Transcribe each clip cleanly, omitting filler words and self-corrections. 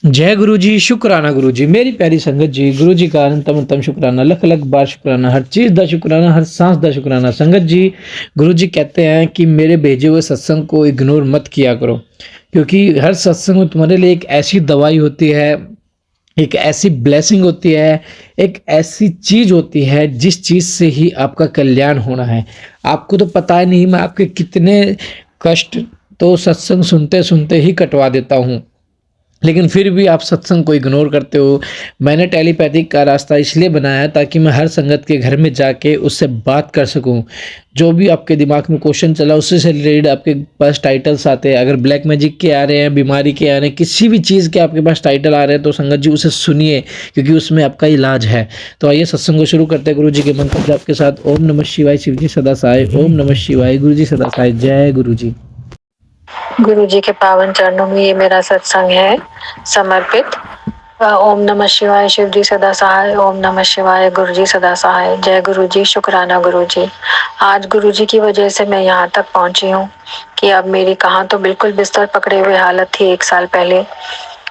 जय गुरु जी, शुकराना गुरु जी, मेरी प्यारी संगत जी, गुरु जी का अनंतम अनंतम शुकराना, लख लख बार शुकराना, हर चीज़ दा शुकराना, हर सांस दा शुकराना। संगत जी, गुरु जी कहते हैं कि मेरे भेजे हुए सत्संग को इग्नोर मत किया करो, क्योंकि हर सत्संग में तुम्हारे लिए एक ऐसी दवाई होती है, एक ऐसी ब्लेसिंग होती है, एक ऐसी चीज़ होती है जिस चीज़ से ही आपका कल्याण होना है। आपको तो पता ही नहीं मैं आपके कितने कष्ट तो सत्संग सुनते-सुनते ही कटवा देता हूँ। लेकिन फिर भी आप सत्संग को इग्नोर करते हो। मैंने टेलीपैथिक का रास्ता इसलिए बनाया है ताकि मैं हर संगत के घर में जाके उससे बात कर सकूँ। जो भी आपके दिमाग में क्वेश्चन चला उससे से रिलेटेड आपके पास टाइटल्स आते हैं। अगर ब्लैक मैजिक के आ रहे हैं, बीमारी के आ रहे हैं, किसी भी चीज़ के आपके पास टाइटल आ रहे हैं तो संगत जी उसे सुनिए, क्योंकि उसमें आपका इलाज है। तो आइए सत्संग को शुरू करते हैं गुरु जी के मंत्र जाप के साथ। ओम नमः शिवाय, शिव जी सदा सहाय। ओम नमः शिवाय, गुरु जी सदा सहाय। जय गुरु जी। गुरु जी के पावन चरणों में ये मेरा सत्संग है समर्पित। ओम नमः शिवाय, शिव जी सदा सहाय। ओम नमः शिवाय, गुरु जी सदा सहाय। जय गुरु जी, शुक्राना गुरु जी। आज गुरु जी की वजह से मैं यहाँ तक पहुँची हूँ कि अब मेरी कहाँ तो बिल्कुल बिस्तर पकड़े हुए हालत थी 1 साल पहले,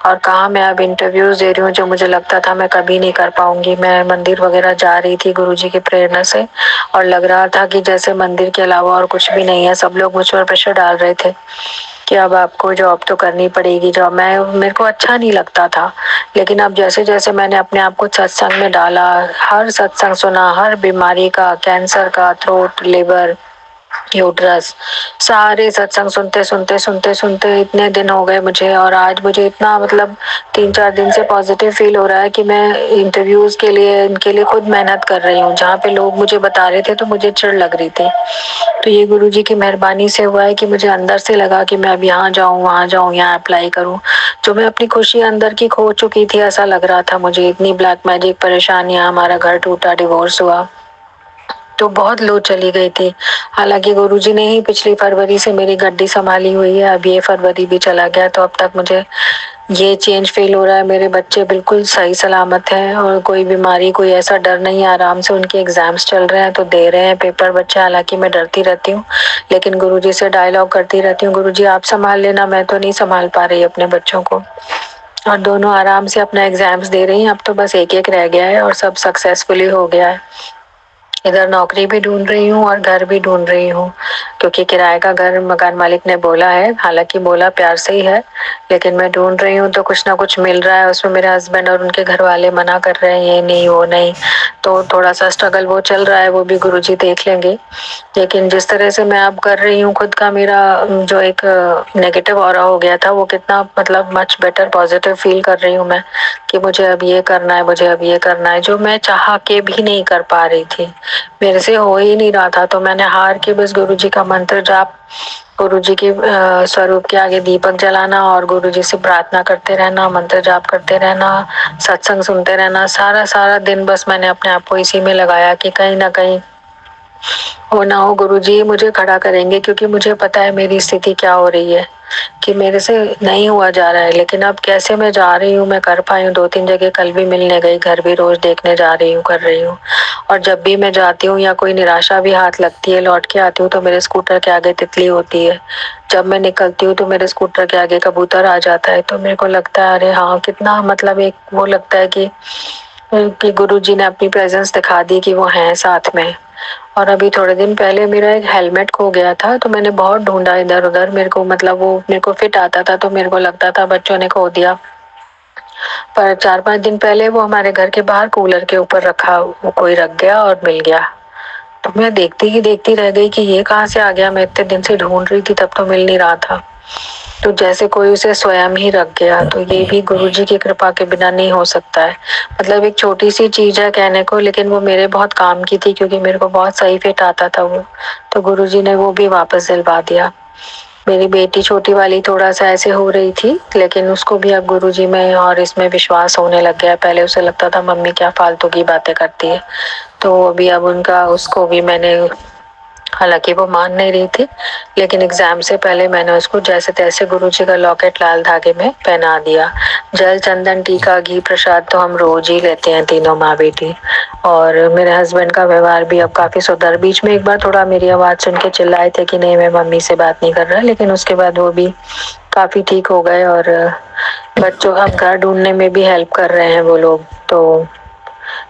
और कहाँ मैं अब इंटरव्यूज दे रही हूँ जो मुझे लगता था मैं कभी नहीं कर पाऊंगी। मैं मंदिर वगैरह जा रही थी गुरु जी की प्रेरणा से, और लग रहा था कि जैसे मंदिर के अलावा और कुछ भी नहीं है। सब लोग मुझ पर प्रेशर डाल रहे थे कि अब आपको जॉब तो करनी पड़ेगी। जॉब मैं मेरे को अच्छा नहीं लगता था, लेकिन अब जैसे जैसे मैंने अपने आप को सत्संग में डाला, हर सत्संग सुना, हर बीमारी का, कैंसर का, थ्रोट, लिवर, यूट्रस, सारे सत्संग सुनते इतने दिन हो गए मुझे। और आज मुझे इतना मतलब 3-4 दिन से पॉजिटिव फील हो रहा है कि मैं इंटरव्यूज के लिए इनके लिए खुद मेहनत कर रही हूँ। जहाँ पे लोग मुझे बता रहे थे तो मुझे चिढ़ लग रही थी। तो ये गुरु जी की मेहरबानी से हुआ है कि मुझे अंदर से लगा कि मैं अब यहाँ जाऊँ, वहाँ जाऊँ, यहाँ अप्लाई करूँ। जो मैं अपनी खुशी अंदर की खो चुकी थी, ऐसा लग रहा था मुझे। इतनी ब्लैक मैजिक, परेशानियां, हमारा घर टूटा, डिवोर्स हुआ, तो बहुत लो चली गई थी। हालांकि गुरुजी ने ही पिछली फरवरी से मेरी गड्डी संभाली हुई है। अब ये फरवरी भी चला गया, तो अब तक मुझे ये चेंज फील हो रहा है। मेरे बच्चे बिल्कुल सही सलामत हैं और कोई बीमारी, कोई ऐसा डर नहीं है। आराम से उनके एग्जाम्स चल रहे हैं तो दे रहे हैं पेपर बच्चे। हालांकि मैं डरती रहती हूँ, लेकिन गुरुजी से डायलॉग करती रहती हूँ, गुरुजी आप संभाल लेना, मैं तो नहीं संभाल पा रही अपने बच्चों को। और दोनों आराम से अपना एग्जाम्स दे रही हैं। अब तो बस एक एक रह गया है और सब सक्सेसफुली हो गया है। इधर नौकरी भी ढूंढ रही हूँ और घर भी ढूंढ रही हूँ, क्योंकि किराए का घर मकान मालिक ने बोला है, हालांकि बोला प्यार से ही है, लेकिन मैं ढूंढ रही हूँ तो कुछ ना कुछ मिल रहा है। उसमें मेरे हस्बैंड और उनके घर वाले मना कर रहे हैं, ये नहीं वो नहीं, तो थोड़ा सा स्ट्रगल वो चल रहा है, वो भी गुरुजी देख लेंगे। लेकिन जिस तरह से मैं अब कर रही हूँ खुद का, मेरा जो एक नेगेटिव ऑरा हो गया था वो कितना मतलब मच बेटर पॉजिटिव फील कर रही हूँ मैं, कि मुझे अब ये करना है, मुझे अब ये करना है, जो मैं चाह के भी नहीं कर पा रही थी, मेरे से हो ही नहीं रहा था। तो मैंने हार के बस गुरु जी का मंत्र जाप, गुरु जी के स्वरूप के आगे दीपक जलाना और गुरु जी से प्रार्थना करते रहना, मंत्र जाप करते रहना, सत्संग सुनते रहना, सारा सारा दिन बस मैंने अपने आप को इसी में लगाया कि कहीं ना कहीं हो ना हो गुरु जी मुझे खड़ा करेंगे, क्योंकि मुझे पता है मेरी स्थिति क्या हो रही है, कि मेरे से नहीं हुआ जा रहा है। लेकिन अब कैसे मैं जा रही हूँ, मैं कर पाई हूँ। 2-3 जगह कल भी मिलने गई, घर भी रोज देखने जा रही हूँ, कर रही हूँ। और जब भी मैं जाती हूँ या कोई निराशा भी हाथ लगती है, लौट के आती हूँ तो मेरे स्कूटर के आगे तितली होती है। जब मैं निकलती हूँ तो मेरे स्कूटर के आगे कबूतर आ जाता है। तो मेरे को लगता है अरे हाँ, कितना मतलब एक वो लगता है कि गुरु जी ने अपनी प्रेजेंस दिखा दी कि वो हैं साथ में। और अभी थोड़े दिन पहले मेरा एक हेलमेट खो गया था, तो मैंने बहुत ढूंढा इधर उधर। मेरे को मतलब वो मेरे को फिट आता था, तो मेरे को लगता था बच्चों ने खो दिया। पर 4-5 दिन पहले वो हमारे घर के बाहर कूलर के ऊपर रखा, वो कोई रख गया और मिल गया। तो मैं देखती ही देखती रह गई कि ये कहाँ से आ गया। मैं इतने दिन से ढूंढ रही थी, तब तो मिल नहीं रहा था। तो जैसे कोई उसे स्वयं ही रख गया। तो ये भी गुरुजी की कृपा के बिना नहीं हो सकता है। मतलब एक छोटी सी चीज है कहने को, लेकिन वो मेरे बहुत काम की थी, क्योंकि मेरे को बहुत सही फिट आता था वो। तो गुरुजी ने वो भी वापस दिलवा दिया। मेरी बेटी छोटी वाली थोड़ा सा ऐसे हो रही थी, लेकिन उसको भी अब गुरुजी में और इसमें विश्वास होने लग गया। पहले उसे लगता था मम्मी क्या फालतू की बातें करती है, तो अभी अब उनका उसको भी मैंने, हालांकि वो मान नहीं रही थी, लेकिन एग्जाम से पहले मैंने उसको जैसे तैसे गुरुजी का लॉकेट लाल धागे में पहना दिया। जल, चंदन, टीका, घी, प्रसाद तो हम रोज ही लेते हैं तीनों माँ बेटी। और मेरे हस्बैंड का व्यवहार भी अब काफी सुधर। बीच में एक बार थोड़ा मेरी आवाज सुन के चिल्लाए थे कि नहीं मैं मम्मी से बात नहीं कर रहा, लेकिन उसके बाद वो भी काफी ठीक हो गए और बच्चों अब घर ढूंढने में भी हेल्प कर रहे हैं वो लोग। तो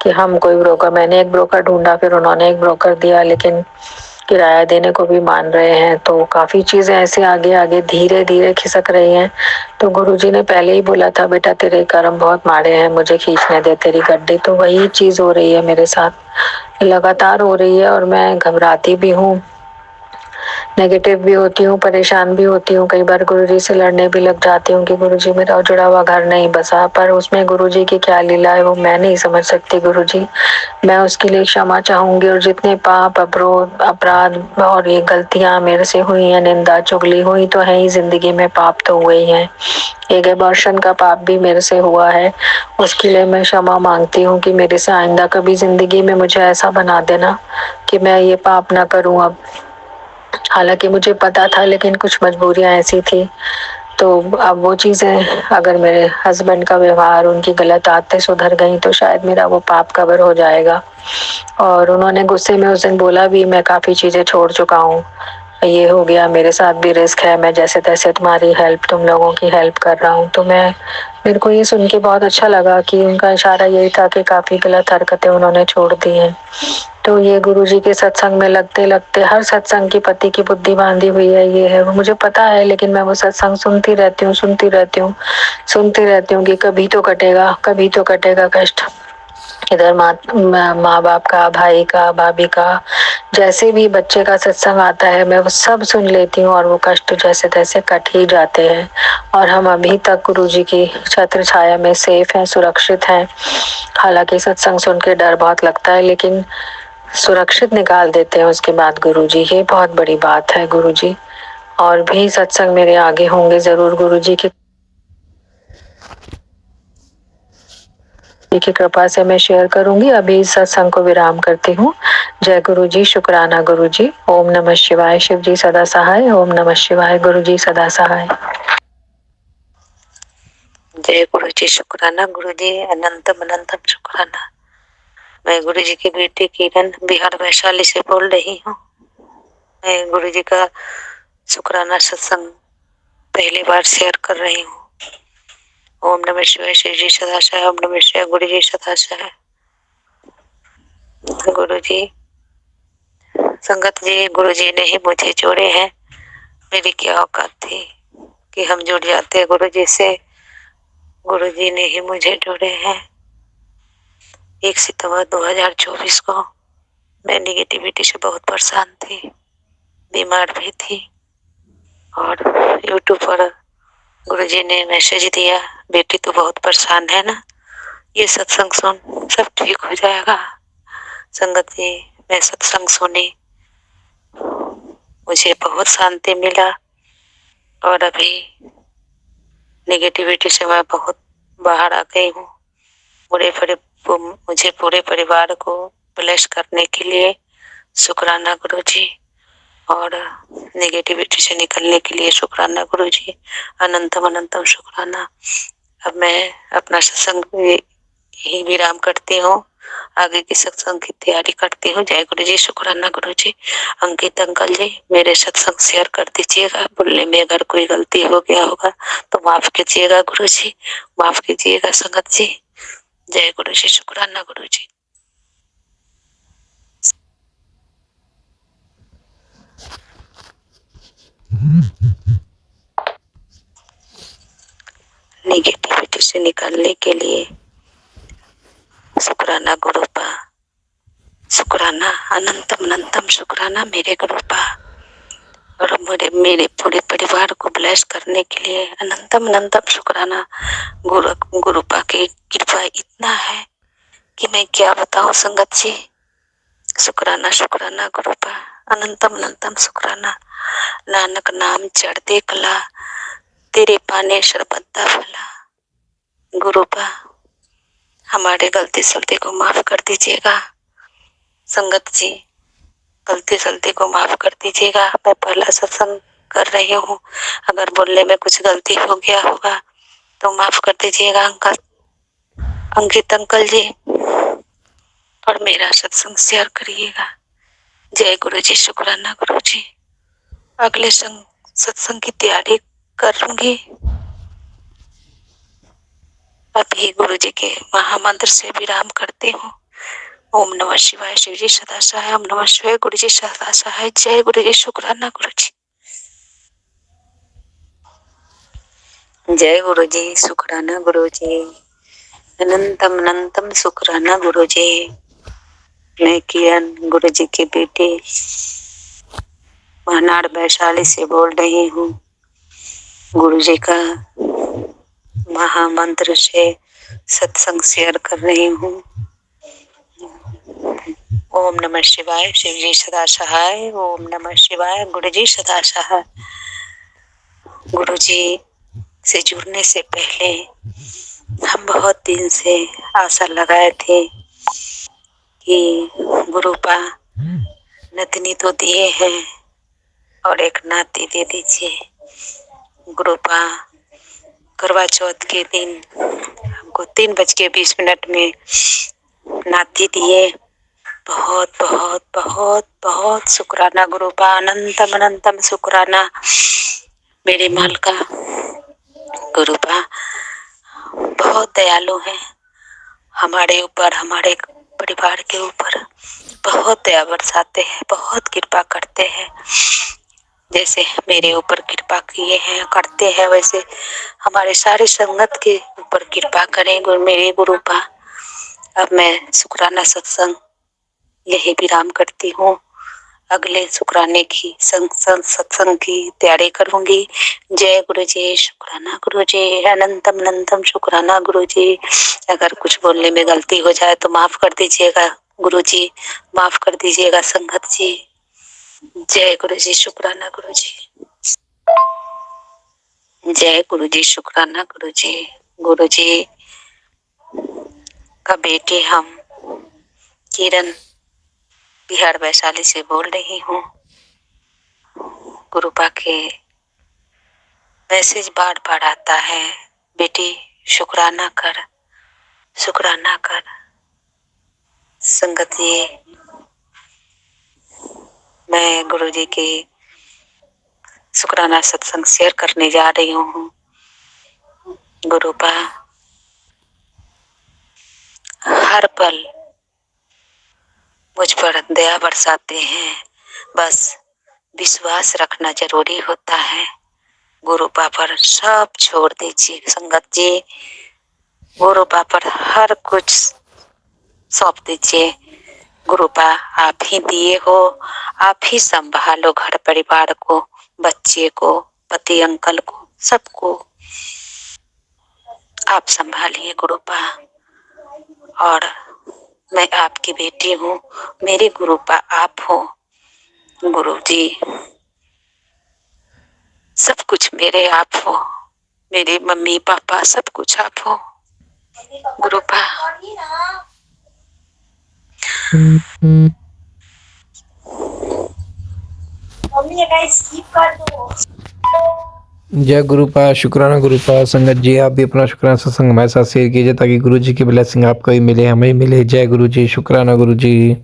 कि हम कोई ब्रोकर, मैंने एक ब्रोकर ढूंढा, फिर उन्होंने एक ब्रोकर दिया, लेकिन किराया देने को भी मान रहे हैं। तो काफी चीजें ऐसे आगे आगे धीरे धीरे खिसक रही हैं। तो गुरुजी ने पहले ही बोला था, बेटा तेरे कर्म बहुत माड़े हैं, मुझे खींचने दे तेरी गड्डी। तो वही चीज हो रही है मेरे साथ, लगातार हो रही है और मैं घबराती भी हूँ, नेगेटिव भी होती हूँ, परेशान भी होती हूँ। कई बार गुरुजी से लड़ने भी लग जाती हूँ कि गुरुजी मेरा जुड़ा हुआ घर नहीं बसा, पर उसमें गुरुजी की क्या लीला है वो मैं नहीं समझ सकती। गुरुजी, मैं उसके लिए क्षमा चाहूंगी और जितने पाप अवरोध अपराध और ये गलतियां मेरे से हुई हैं, निंदा चुगली हुई तो है ही, जिंदगी में पाप तो हुए ही हैं। एक अबॉर्शन का पाप भी मेरे से हुआ है, उसके लिए मैं क्षमा मांगती हूँ कि मेरे से आइंदा कभी जिंदगी में मुझे ऐसा बना देना कि मैं ये पाप ना करूँ अब। हालांकि मुझे पता था, लेकिन कुछ मजबूरियां ऐसी थी। तो अब वो चीजें, अगर मेरे हस्बैंड का व्यवहार, उनकी गलत आदतें सुधर गई तो शायद मेरा वो पाप कवर हो जाएगा। और उन्होंने गुस्से में उस दिन बोला भी, मैं काफी चीजें छोड़ चुका हूँ, ये हो गया, मेरे साथ भी रिस्क है, मैं जैसे तैसे तुम्हारी हेल्प, तुम लोगों की हेल्प कर रहा हूँ। तो मेरे को ये सुन के बहुत अच्छा लगा कि उनका इशारा यही था कि काफी गलत हरकतें उन्होंने छोड़ दी हैं। तो ये गुरुजी के सत्संग में लगते लगते, हर सत्संग की पति की बुद्धि बांधी हुई है, ये है वो मुझे पता है, लेकिन मैं वो सत्संग सुनती रहती हूँ, सुनती रहती हूँ कि कभी तो कटेगा, कभी तो कटेगा कष्ट। इधर माँ बाप का, भाई का, भाभी का, जैसे भी बच्चे का सत्संग आता है मैं वो सब सुन लेती हूँ और वो कष्ट जैसे तैसे कट ही जाते हैं। और हम अभी तक गुरुजी की छत्र छाया में सेफ हैं, सुरक्षित हैं। हालांकि सत्संग सुन के डर बहुत लगता है, लेकिन सुरक्षित निकाल देते हैं उसके बाद गुरुजी, ये बहुत बड़ी बात है गुरुजी। और भी सत्संग मेरे आगे होंगे जरूर गुरुजी की कृपा से मैं शेयर करूंगी। अभी इस सत्संग को विराम करती हूँ। जय गुरु जी, शुक्राना गुरु जी। ओम नमः शिवाय। शिव जी सदा सहाय। ओम नमः शिवाय। गुरु जी सदा सहाय। जय गुरु जी, शुक्राना गुरु जी, अनंतम अनंतम शुक्राना। मैं गुरु जी की बेटी किरण बिहार वैशाली से बोल रही हूँ। मैं गुरु जी का शुक्राना सत्संग पहली बार शेयर कर रही हूँ। ओम नमः शिवाय। शिव जी सदाशय। ओम नमः शिवाय। गुरु जी सदाशय। गुरु जी, संगत जी, गुरु जी ने ही मुझे जोड़े हैं। मेरी क्या औकात थी कि हम जुड़ जाते गुरु जी से। गुरु जी ने ही मुझे जोड़े हैं। 1 सितंबर 2024 को मैं निगेटिविटी से बहुत परेशान थी, बीमार भी थी। और यूट्यूब पर गुरुजी ने मैसेज दिया, बेटी तो बहुत परेशान है ना, ये सत्संग सुन, सब ठीक हो जाएगा। संगत जी, मैं सत्संग सुनी, मुझे बहुत शांति मिला और अभी नेगेटिविटी से मैं बहुत बाहर आ गई हूँ। मुझे पूरे परिवार को ब्लेस करने के लिए शुक्राना गुरुजी, और नेगेटिविटी से निकलने के लिए शुक्राना गुरुजी, अनंतम अनंतम शुक्राना। अब मैं अपना सत्संग यही विराम करती हूँ, आगे की सत्संग की तैयारी करती हूँ। जय गुरु जी, शुक्राना गुरु जी। अंकित अंकल जी, मेरे सत्संग शेयर कर दीजिएगा। बोलने में अगर कोई गलती हो गया होगा तो माफ कीजिएगा गुरु जी, माफ कीजिएगा संगत जी। जय गुरु जी, शुक्राना गुरु जी। नेगेटिविटी से निकलने के लिए शुक्राना गुरुपा, शुक्राना अनंतम अनंतम शुक्राना मेरे गुरुपा, और मेरे पूरे परिवार को ब्लेस करने के लिए अनंतम अनंतम शुक्राना। गुरुपा की कृपा इतना है कि मैं क्या बताऊं संगत जी। शुक्राना शुक्राना गुरुपा, अनंतम अनंतम शुक्राना। नानक नाम चढ़ते कला, तेरे पाने शरबत्ता भला। गुरुपा, हमारे गलती सलती को माफ कर दीजिएगा संगत जी, गलती सलती को माफ कर दीजिएगा। मैं पहला सत्संग कर रही हूँ, अगर बोलने में कुछ गलती हो गया होगा तो माफ कर दीजिएगा अंकल, अंकित अंकल जी, और मेरा सत्संग शेयर करिएगा। जय गुरु जी, शुक्राना गुरु जी। अगले सत्संग की तैयारी करूंगी। अभी गुरु जी के महामंत्र से विराम करती हूँ। ओम नमः शिवाय, शिव जी सदा सहाय। ओम नमः शिवाय, गुरु जी सदा सहाय। जय गुरु जी, शुक्राना गुरु जी। जय गुरु जी, शुक्राना गुरु जी। अनंतम अनंतम शुक्राना गुरु जी। मैं किरण गुरु जी की बेटी महनाड़ वैशाली से बोल रही हूँ। गुरु जी का महामंत्र से सत्संग शेयर कर रही हूँ। ओम नमः शिवाय, शिव जी सदा सहाय। ओम नमः शिवाय, गुरु जी सदा सहाय। गुरु जी से जुड़ने से पहले हम बहुत दिन से आशा लगाए थे कि गुरुपा नतनी तो दिए हैं और एक नाती दे दीजिए। गुरुपा करवा चौथ के दिन हमको 3:20 में नाती दिए। बहुत बहुत बहुत बहुत शुक्राना गुरुपा, अनंतम अनंतम शुक्राना मेरे माल का। गुरुपा बहुत दयालु है हमारे ऊपर, हमारे परिवार के ऊपर बहुत दया बरसाते हैं, बहुत कृपा करते हैं। जैसे मेरे ऊपर कृपा किए हैं, करते हैं, वैसे हमारे सारे संगत के ऊपर कृपा करें मेरे गुरुपा। अब मैं शुक्राना सत्संग यही विराम करती हूँ। अगले शुक्राने की सत्संग की तैयारी करूंगी। जय गुरु जी, शुक्राना गुरु जी। अनंतम अनंतम शुक्राना गुरु जी। अगर कुछ बोलने में गलती हो जाए तो माफ कर दीजिएगा गुरु जी, माफ कर दीजिएगा संगत जी। जय गुरु जी, शुक्राना गुरु जी। जय गुरु जी, शुक्राना गुरु जी। गुरु जी का बेटे हम किरण बिहार वैशाली से बोल रही हूँ। गुरुपा के मैसेज बार बार आता है, बेटी शुक्राना कर, शुक्राना कर। संगत जी, मैं गुरु जी की शुक्राना सत्संग शेयर करने जा रही हूँ। गुरुपा हर पल मुझ पर दया बरसाते हैं, बस विश्वास रखना जरूरी होता है। गुरुपा पर सब छोड़ दीजिए संगत जी। गुरुपा पर हर कुछ सौंप दीजिए। गुरुपा आप ही दिए हो, आप ही संभालो घर परिवार को, बच्चे को, पति अंकल को, सबको आप संभालिए गुरुपा। और मैं आपकी बेटी हूँ, मेरे गुरुपा आप हो। गुरु जी सब कुछ मेरे आप हो, मेरे मम्मी पापा सब कुछ आप हो गुरुपा। जय गुरुपा, शुक्राना गुरुपा। संगत जी आप भी अपना शुक्राना सत्संग हमारे साथ शेयर कीजिए ताकि गुरु जी की ब्लेसिंग आपको भी मिले, हमें मिले। जय गुरु जी, शुक्राना गुरु जी।